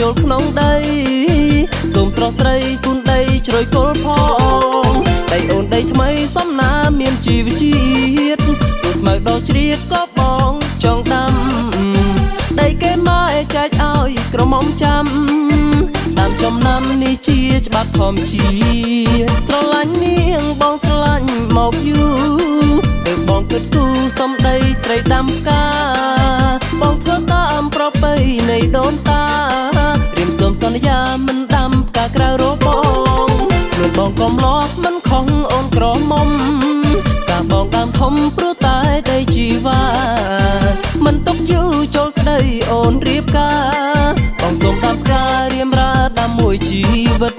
ចូលក្នុងដីសូមស្រស់ស្រីគុណដីជ្រោយគល់ផងដីអូនដីថ្មីសំណាមានជីវជាតិទូស្មៅដល់ជ្រៀតក៏បងចង់ដាំដីគេមកចែកឲ្យក្រមុំចាំតាមចំណាំនេះជាច្បាប់ធម្មជាតិស្រឡាញ់នាងបងស្រឡាញ់មកយូរទើបបងគិតគូរសំដីស្រីដាំផ្កាបងធ្វើតាមប្រពៃណីដូនតារៀមសូមសន្យាមិនដាំផ្កាក្រៅរបងខ្លួនបងកំឡោះមិនខុសអូនក្រមុំការបងដើមធំព្រោះតែដីជីវ៉ាមិនຕົកយូរចូលស្ដីអូនរៀបការបងសូមដាំផ្ការៀមរាដាំមួយជីវិត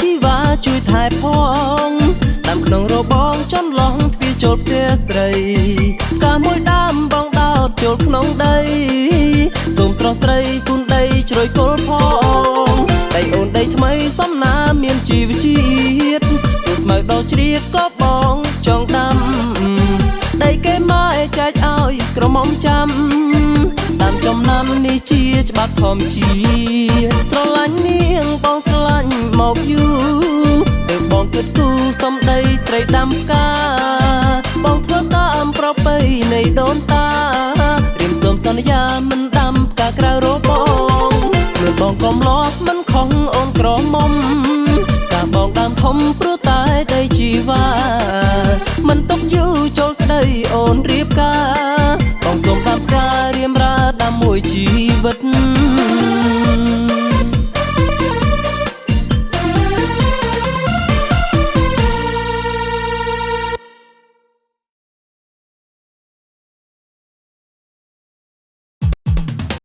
ជីវ៉ាជួយថែផងដាំក្នុងរបងចន្លោះទ្វារចូលផ្ទះស្រីកាមួយដើមបងដោតចូលក្នុងដីសូមស្រស់ស្រីគុណដីជ្រោយគល់ផងដីអូនដីថ្មីសំណាមានជីវជាតិទូស្មៅដល់ជ្រៀតក៏បងចង់ដាំដីគេមកចែកឲ្យក្រមុំចាំតាមចំណាំនេះជាច្បាប់ធម្មជាតិស្រឡាញ់នាងបងស្រឡាញ់មកយូរទើបបងគិតគូរសំដីស្រីដាំផ្កាបងធ្វើតាមប្រពៃណីដូនតារៀមសូមសន្យាមិនដាំផ្កាក្រៅរបងខ្លួនបងកំឡោះមិនខុសអូនក្រមុំការបងដើមធំព្រោះតែដីជីវ៉ាមិនຕົកយូរចូលស្ដីអូនរៀបការបងសូមដាំផ្ការៀមរាដាំមួយជីវិត